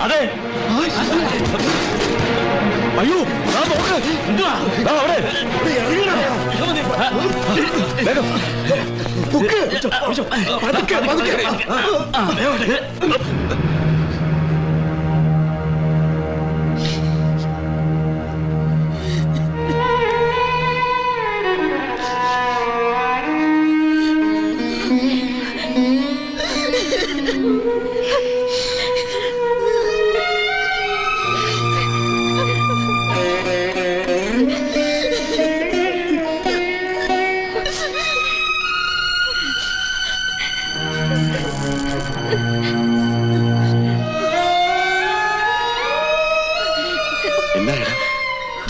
അതെ അയ്യോ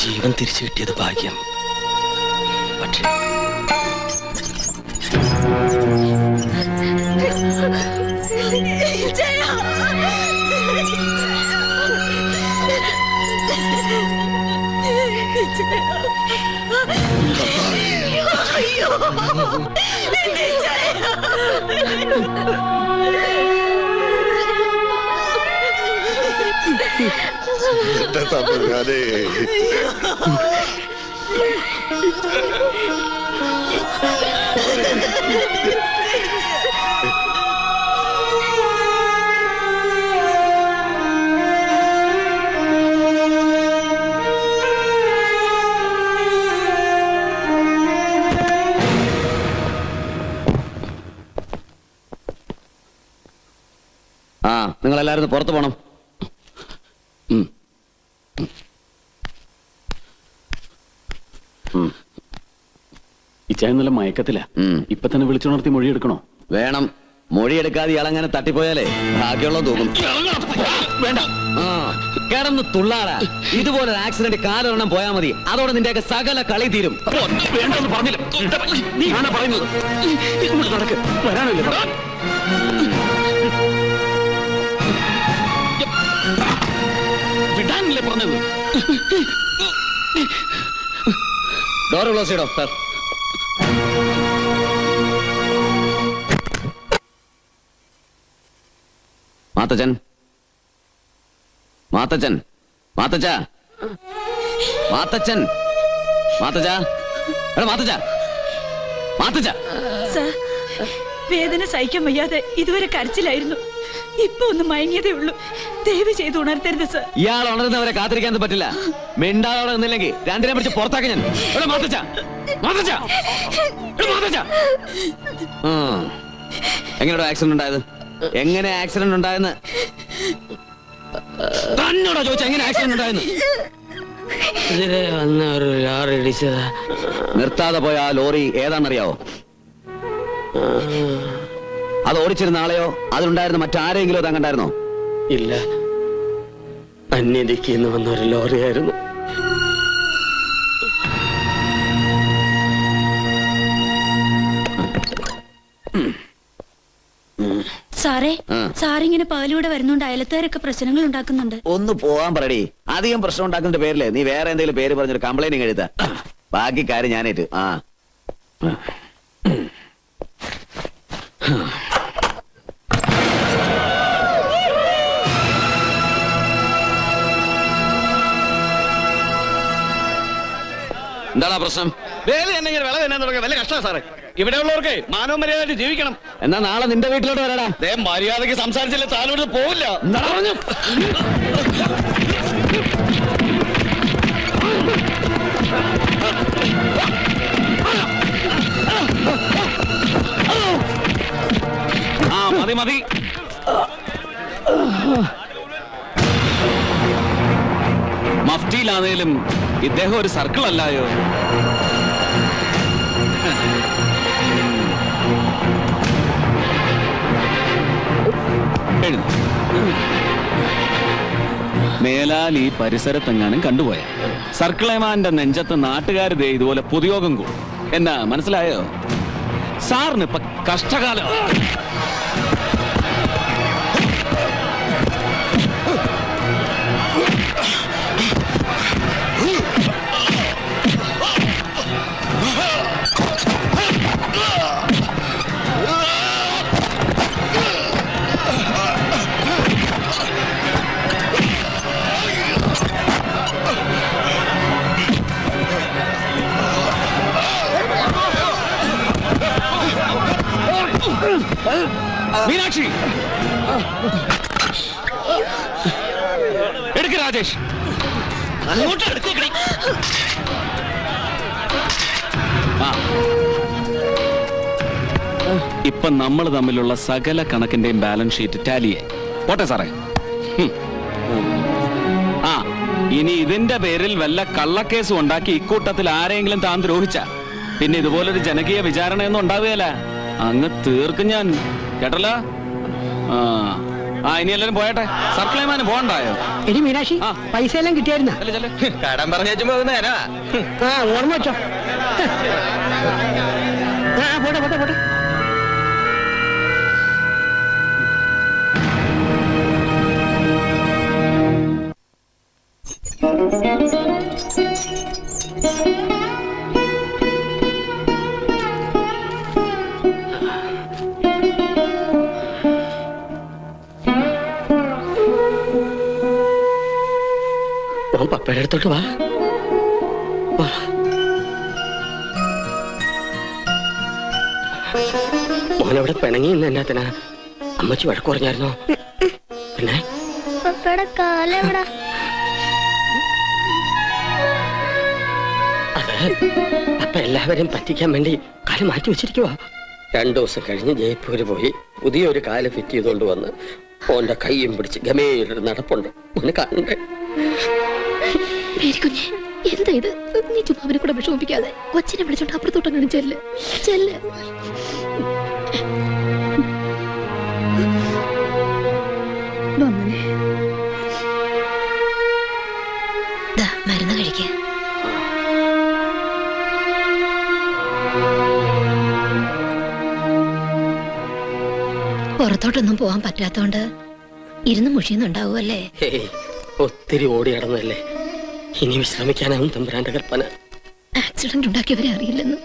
ജീവൻ തിരിച്ചു കിട്ടിയത് ഭാഗ്യം. പക്ഷേ നിങ്ങളെല്ലാരും പുറത്തു പോണം. ഇച്ചായ നല്ല മയക്കത്തില്ല. ഇപ്പൊ തന്നെ വിളിച്ചുണർത്തി മൊഴിയെടുക്കണോ? വേണം. മൊഴിയെടുക്കാതെ ഇയാളങ്ങനെ തട്ടിപ്പോയാലേ ബാക്കിയുള്ള തൂക്കും. വേണ്ട, കിടന്ന് തുള്ളാടാ. ഇതുപോലെ ആക്സിഡന്റ് കാലൊരെണ്ണം പോയാ മതി, അതോടെ നിന്റെയൊക്കെ സകല കളി തീരും. വേണ്ടെന്ന് പറഞ്ഞില്ല. നീ ആണോ പറയുന്നത്? നടക്ക്, വരാനല്ലേ വിടാനല്ലേ പറഞ്ഞത്? ഡോർ ക്ലോസ് ചെയ്തോ സാർ. മാത്തച്ചൻ, മാത്തച്ചൻ, മാത്തച്ച, മാത്തച്ചൻ, മാത്തച്ച, എടാ മാത്തച്ച, മാത്തച്ച. വേദന സഹിക്കാൻ വയ്യാതെ ഇതുവരെ കരച്ചിലായിരുന്നു. ഇപ്പൊ ഒന്ന് മയങ്ങിയതേ ഉള്ളൂ. ദയവ് ചെയ്ത് ഉണർത്തരുത് സർ. ഇയാൾ ഉണർന്നവരെ കാത്തിരിക്കാൻ പറ്റില്ല. മിണ്ടാതെ നിന്നില്ലെങ്കിൽ രണ്ടിനെ പിടിച്ച് പുറത്താക്കി ഞാൻ. മാത്തച്ച, മാത്തച്ച, മാത്തച്ച. എങ്ങനെയാ ആക്സിഡന്റ് ഉണ്ടായത്? എങ്ങനെ ആക്സിഡന്റ് ഉണ്ടായെന്ന് തന്നോടാ ചോദിച്ചാ? എങ്ങനെ ആക്സിഡന്റ് ഉണ്ടായെന്ന്? ലോറി ഇടിച്ചതാ. നിർത്താതെ പോയ ആ ലോറി ഏതാണെന്നറിയാവോ? അത് ഓടിച്ചിരുന്ന ആളെയോ അതിലുണ്ടായിരുന്ന മറ്റാരെങ്കിലും താൻ കണ്ടായിരുന്നോ? ഇല്ല, അന്യദിക്കിന്ന് വന്ന ഒരു ലോറിയായിരുന്നു. സാറേ, സാറിങ്ങനെ പകലൂടെ വരുന്നുണ്ട്. അയലത്തുകാരൊക്കെ പ്രശ്നങ്ങൾ ഉണ്ടാക്കുന്നുണ്ട്. ഒന്ന് പോവാൻ പറയടി. അധികം പ്രശ്നം ഉണ്ടാക്കുന്ന പേരില് നീ വേറെ എന്തെങ്കിലും പേര് പറഞ്ഞൊരു കംപ്ലൈന്റ് എഴുതാ. ബാക്കി കാര്യം ഞാനേറ്റ്. എന്താണ് പ്രശ്നം? വേല എന്നെങ്കിലും വില തന്നെ തുടങ്ങിയ വല്ല കഷ്ടമാണ് സാറേ. ഇവിടെ ഉള്ളവർക്ക് മാനവ മര്യാദയായിട്ട് ജീവിക്കണം. എന്നാ നാളെ നിന്റെ വീട്ടിലോട്ട് വരടാ. മര്യാദയ്ക്ക് സംസാരിച്ചില്ല താലോട്ട് പോവില്ല. എന്താ പറഞ്ഞു? ആ മതി മതി. മഫ്റ്റിയിലാണേലും ഇദ്ദേഹം ഒരു സർക്കിൾ അല്ലായോ. മേലാൽ ഈ പരിസരത്തെങ്ങാനും കണ്ടുപോയ സർക്കിളേമാന്റെ നെഞ്ചത്ത് നാട്ടുകാർ ദേ ഇതുപോലെ പൊതുയോഗം കൂടും. എന്നാ മനസ്സിലായോ? സാറിന് ഇപ്പൊ കഷ്ടകാലം. മീനാക്ഷി എടുക്ക രാജേഷ്. ഇപ്പൊ നമ്മൾ തമ്മിലുള്ള സകല കണക്കിന്റെയും ബാലൻസ് ഷീറ്റ് ടാലിയെ പോട്ടെ സാറേ. ആ ഇനി ഇതിന്റെ പേരിൽ വല്ല കള്ളക്കേസും ഉണ്ടാക്കി ഇക്കൂട്ടത്തിൽ ആരെങ്കിലും താൻ ദ്രോഹിച്ച പിന്നെ ഇതുപോലൊരു ജനകീയ വിചാരണയൊന്നും ഉണ്ടാവുകയല്ല. അങ്ങ് തീർക്കും ഞാൻ, കേട്ടല്ലോ. ഇനി എല്ലാരും പോയട്ടെ. സർക്കിളേമാന് പോകണ്ടായോ? എടി മീനാക്ഷി, പൈസ എല്ലാം കിട്ടിയായിരുന്ന? കടം പറഞ്ഞു ഓർമ്മ വെച്ചോ. പോട്ടെ പോട്ടെ പോട്ടെ. പപ്പയുടെ അടുത്തോട്ട് വാ. മോനവിടെ പിണങ്ങി ഇന്ന് എന്നാത്തിനാ? അമ്മച്ചി വഴക്ക് പറഞ്ഞായിരുന്നോ? പിന്നെ പപ്പയുടെ കാലെവിടാ? അത് പപ്പ എല്ലാവരെയും പറ്റിക്കാൻ വേണ്ടി കാല് മാറ്റി വെച്ചിരിക്കുവാ. 2 ദിവസം കഴിഞ്ഞ് ജയ്പൂര് പോയി പുതിയൊരു കാല് ഫിറ്റ് ചെയ്തുകൊണ്ട് വന്ന് ഓന്റെ കൈയും പിടിച്ച് ഗമേലൊരു നടപ്പുണ്ട്. മോനെ കാണണ്ടേ? കുഞ്ഞെ എന്താ ഇത്? നീ ചുമ്മാ അവനെ കൂടെ വിഷമിപ്പിക്കാതെ കൊച്ചിനെ വിളിച്ചോണ്ട് അപ്പുറത്തോട്ടങ്ങനെ ചെല്ല് ചെല്ല്. മരുന്ന് കഴിക്ക. പുറത്തോട്ടൊന്നും പോവാൻ പറ്റാത്തോണ്ട് ഇരുന്ന് മുഷിയുന്നുണ്ടാവുമല്ലേ? ഒത്തിരി ഓടി നടന്നല്ലേ. ഇനി വിശ്രമിക്കാനാവും തമ്പുരാന്റെ കൽപ്പന. ആക്സിഡന്റ് ഉണ്ടാക്കിയവരെ അറിയില്ലെന്ന്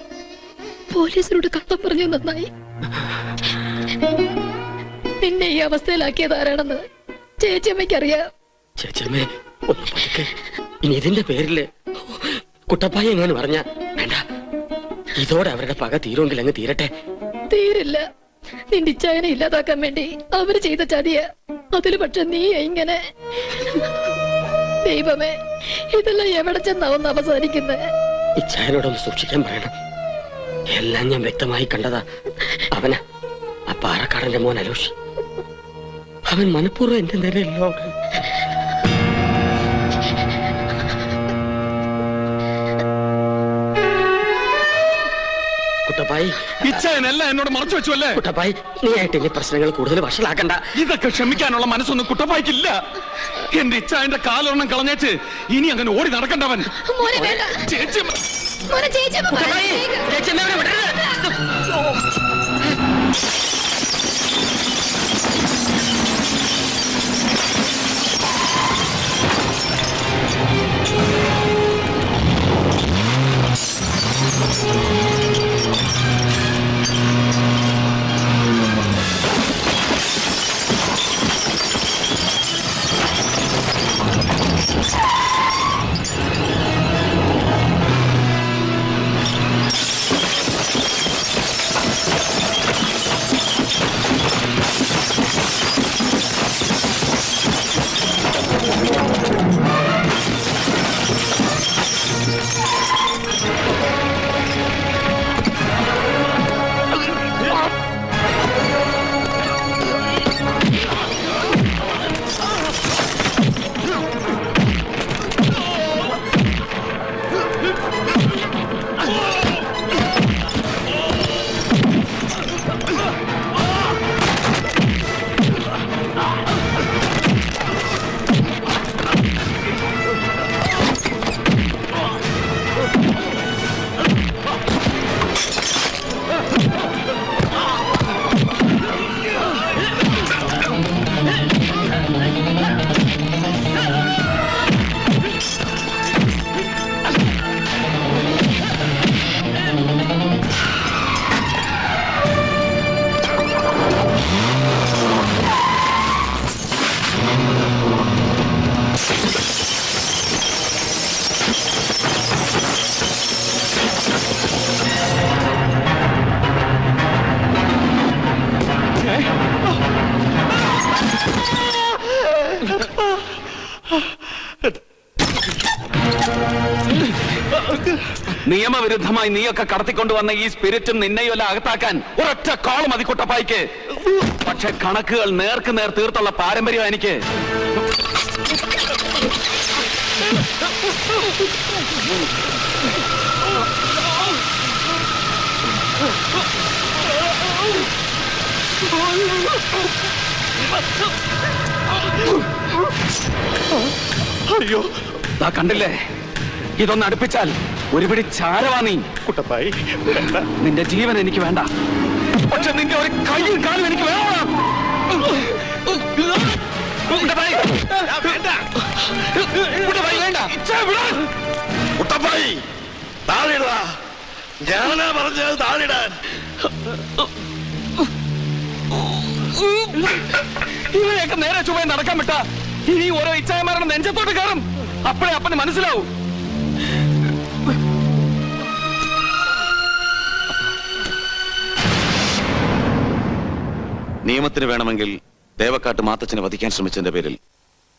പോലീസിനോട് കള്ളം പറഞ്ഞു. നന്നായി. നിന്നെ ഈ അവസ്ഥയിലാക്കിയത് ആരാണെന്ന് ചേച്ചിയമ്മയ്ക്കറിയാം. ചേച്ചിയമ്മേ ഒന്ന് പതുക്കെ. ഇനി ഇതിന്റെ പേരില് കുട്ടപ്പായി എങ്ങനെ പറഞ്ഞ വേണ്ട. ഇതോടെ അവരുടെ പക തീരുമെങ്കിൽ അങ്ങ് തീരട്ടെ. തീരില്ല. നിന്റെ ഇച്ഛായനെ ഇല്ലാതാക്കാൻ വേണ്ടി അവര് ചെയ്ത ചതിയ. അതില് പക്ഷെ നീ ഇങ്ങനെ. ദൈവമേ, ഇതെല്ലാം എവിടെ ചെന്നാവുന്ന അവസാനിക്കുന്നത്? ഇച്ഛായനോടൊന്ന് സൂക്ഷിക്കാൻ പറയണം. എല്ലാം ഞാൻ വ്യക്തമായി കണ്ടതാ. അവന് ആ പാറക്കാടന്റെ മോൻ അലോഷി. അവൻ മനഃപൂർവ്വം എന്റെ നേരെയല്ലോ. കുട്ടപ്പായി, ഇച്ഛനെല്ലാം എന്നോട് മറച്ചു വെച്ചുവല്ലേ? കുട്ടപ്പായി, നീ ആയിട്ട് ഇനി പ്രശ്നങ്ങൾ കൂടുതൽ വഷളാക്കണ്ട. ഇതൊക്കെ ക്ഷമിക്കാനുള്ള മനസ്സൊന്നും കുട്ടപ്പായിക്കില്ല. എന്റെ ഇച്ഛന്റെ കാലൊരെണ്ണം കളഞ്ഞേച്ച് ഇനി അങ്ങനെ ഓടി നടക്കണ്ടവൻ. ചേച്ചി നിയമവിരുദ്ധമായി നീയൊക്കെ കടത്തിക്കൊണ്ടുവന്ന ഈ സ്പിരിറ്റും നിന്നെയും എല്ലാം അകത്താക്കാൻ ഒരൊറ്റ കോൾ മതി കുട്ടപ്പായിക്ക്. പക്ഷെ കണക്കുകൾ നേർക്ക് നേർ തീർത്തുള്ള പാരമ്പര്യം എനിക്ക്. അയ്യോ, കണ്ടില്ലേ, ഇതൊന്ന് അടുപ്പിച്ചാൽ ഒരുപിടി ചാരവാ നീ. കുട്ടപ്പായി നിന്റെ ജീവൻ എനിക്ക് വേണ്ട, പക്ഷെ നിന്റെ ഒരു കൈയും കാലും എനിക്ക് വേണം. കുട്ടപ്പായി താഴെടാ, ഞാനാ പറഞ്ഞത് താഴെടാൻ. ഇവരെയൊക്കെ നേരെ ചുവ നടക്കാൻ വിട്ട ഇനി ഓരോ ഇച്ഛായമാരുടെ നെഞ്ചത്തോട്ട് കയറും. അപ്പോഴേ അപ്പന് മനസ്സിലാവും. നിയമത്തിന് വേണമെങ്കിൽ ദേവക്കാട്ട് മാത്തച്ഛനെ വധിക്കാൻ ശ്രമിച്ചതിന്റെ പേരിൽ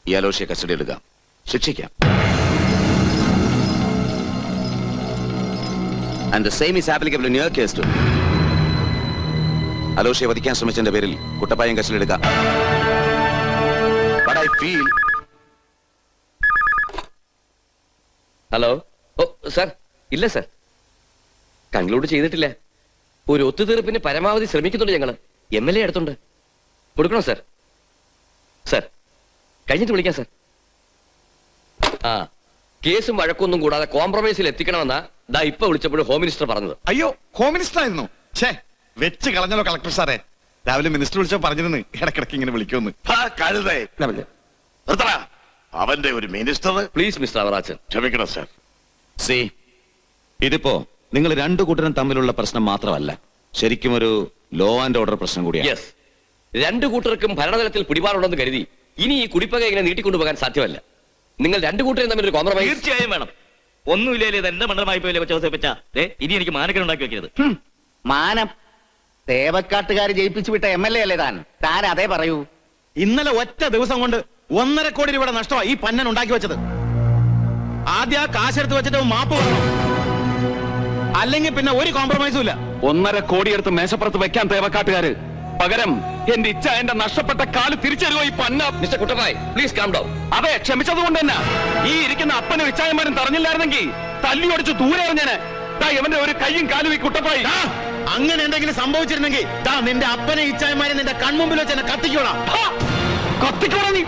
ഈ അലോഷയെ കസ്റ്റഡി എടുക്കാം, ശിക്ഷിക്കാം. And the same is applicable in your case too. അലോഷയെ വധിക്കാൻ ശ്രമിച്ചതിന്റെ പേരിൽ കുട്ടപ്പായം കസ്റ്റഡി എടുക്കാം. But I feel hello. ഓ സാർ, ഇല്ല സാർ, കൺക്ലൂഡ് ചെയ്തിട്ടില്ല. ഒരു ഒത്തുതീർപ്പിന് പരമാവധി ശ്രമിക്കുന്നുണ്ട് ഞങ്ങള്. MLA അടുത്തുണ്ട്. കൊടുക്കണോ സാർ? സാർ കഴിഞ്ഞിട്ട് വിളിക്കാം സാർ. ആ, കേസും വഴക്കൊന്നും കൂടാതെ കോംപ്രമൈസിൽ എത്തിക്കണമെന്നാ ദാ ഇപ്പൊ വിളിച്ചപ്പോഴും ഹോം മിനിസ്റ്റർ പറഞ്ഞത്. അയ്യോ, ഹോം മിനിസ്റ്റർ ആയിരുന്നു. ഛേ, വെച്ച് കളഞ്ഞല്ലോ കളക്ടർ സാറേ. രാവിലെ മിനിസ്റ്റർ വിളിച്ചോ പറഞ്ഞിരുന്നു ഇടക്കിടക്ക് ഇങ്ങനെ വിളിക്കുമെന്ന്. അവന്റെ ഒരു മിനിസ്റ്റർ. Please mister Avarachan. ക്ഷമിക്കണം സാർ. സി, ഇതിപ്പോ നിങ്ങൾ രണ്ടു കൂട്ടരും തമ്മിലുള്ള പ്രശ്നം മാത്രമല്ല, ശരിക്കും ഒരു ലോ ആൻഡ് ഓർഡർ പ്രശ്നം കൂടിയാണ്. യെസ്, രണ്ടു കൂട്ടർക്കും ഭരണതലത്തിൽ പിടിപാടുണ്ടെന്ന് കരുതി ഇനി ഈ കുടിപ്പക ഇങ്ങനെ നീട്ടിക്കൊണ്ടുപോകാൻ സാധ്യമല്ല. നിങ്ങൾ രണ്ടു കൂട്ടരും തമ്മിൽ ഒരു കോംപ്രമൈസ് തീർച്ചയായും വേണം. ഒന്നുമില്ലേ എന്റെ മണ്ഡലമായി പോയില്ലേ കൊച്ചവസ ഇനി എനിക്ക് മാനക്കൻ ഉണ്ടാക്കി വെക്കരുത്. മാനം തേവക്കാട്ടുകാർ ജയിപ്പിച്ചു വിട്ട MLA അല്ലേ താൻ? താൻ അതേ പറയൂ. ഇന്നലെ ഒറ്റ ദിവസം കൊണ്ട് 1.5 കോടി രൂപയുടെ നഷ്ടമാണ് ഈ പന്നൻ ഉണ്ടാക്കി വെച്ചത്. ആദ്യം ആ കാശെടുത്ത് വെച്ചിട്ട് മാപ്പ് പറയണം, അല്ലെങ്കിൽ പിന്നെ ഒരു കോംപ്രമൈസും ഇല്ല. 1.5 കോടി എടുത്ത് മേശപ്പുറത്ത് വെക്കാൻ തേവക്കാട്ടുകാര്, പകരം എന്റെ ഇച്ഛ എന്റെ നഷ്ടപ്പെട്ട കാല് തിരിച്ചറിയോ ഈ പന്ന. Mister Kuttappayi, please calm down. അതെ, ക്ഷമിച്ചത് കൊണ്ട് തന്നെ ഈ ഇരിക്കുന്ന അപ്പനും ഇച്ഛായന്മാരും തറഞ്ഞില്ലായിരുന്നെങ്കിൽ തല്ലി ഒടിച്ച് ദൂരെ എറിഞ്ഞേനെ. ഇവന്റെ ഒരു കൈയും കാലും ഈ കുട്ടപ്പായി. അങ്ങനെ എന്തെങ്കിലും സംഭവിച്ചിരുന്നെങ്കിൽ നിന്റെ അപ്പനെ ഇച്ഛായമാരെ നിന്റെ കൺമുമ്പിൽ വെച്ച് എന്നെ കത്തിക്കോളാം. കത്തിക്കോടാ നീ.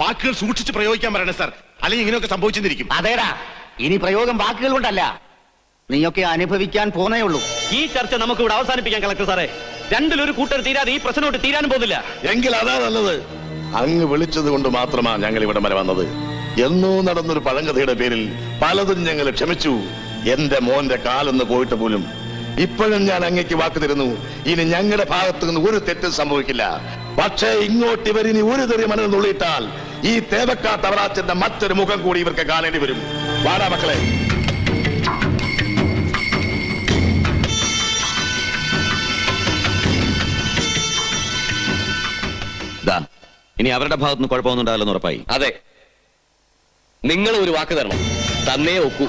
വാക്കുകൾ സൂക്ഷിച്ച് പ്രയോഗിക്കാൻ പറയണേ സാർ, അല്ലെങ്കിൽ ഇങ്ങനെയൊക്കെ സംഭവിച്ചിരിക്കും. അതേടാ, ഇനി പ്രയോഗം വാക്കുകൾ കൊണ്ടല്ല, നീയൊക്കെ അനുഭവിക്കാൻ പോന്നേ ഉള്ളൂ. ഈ ചർച്ച നമുക്ക് ഇവിടെ അവസാനിപ്പിക്കാം കളക്ടർ സാറേ. രണ്ടിലൊരു കൂട്ടർ തീരാതെ ഈ പ്രശ്നോട്ട് തീരാനും പോകുന്നില്ല. എങ്കിൽ അതാ നല്ലത്. അങ്ങ് വിളിച്ചത് കൊണ്ട് മാത്രമാ ഞങ്ങൾ ഇവിടം വരെ വന്നത്. എന്നോ നടന്നൊരു പഴങ്കഥയുടെ പേരിൽ പലതും ഞങ്ങൾ ക്ഷമിച്ചു. എന്റെ മോന്റെ കാലൊന്ന് പോയിട്ട് പോലും ഇപ്പോഴും ഞാൻ അങ്ങേക്ക് വാക്ക് തരുന്നു, ഇനി ഞങ്ങളുടെ ഭാഗത്തു നിന്ന് ഒരു തെറ്റും സംഭവിക്കില്ല. പക്ഷേ ഇങ്ങോട്ട് ഇവരിനി ഒരു തെറി മനസ്സിൽ നുള്ളിയിട്ടാൽ ഈ തേവക്കാട്ട് അവറാച്ചന്റെ മറ്റൊരു മുഖം കൂടി ഇവർക്ക് കാണേണ്ടി വരും. വാടാ മക്കളെ. ഇനി അവരുടെ ഭാഗത്തുനിന്ന് കുഴപ്പമൊന്നും ഉണ്ടാവില്ലെന്ന് ഉറപ്പായി. അതെ, നിങ്ങൾ ഒരു വാക്ക് തരണം, തന്നേ ഒക്കൂ.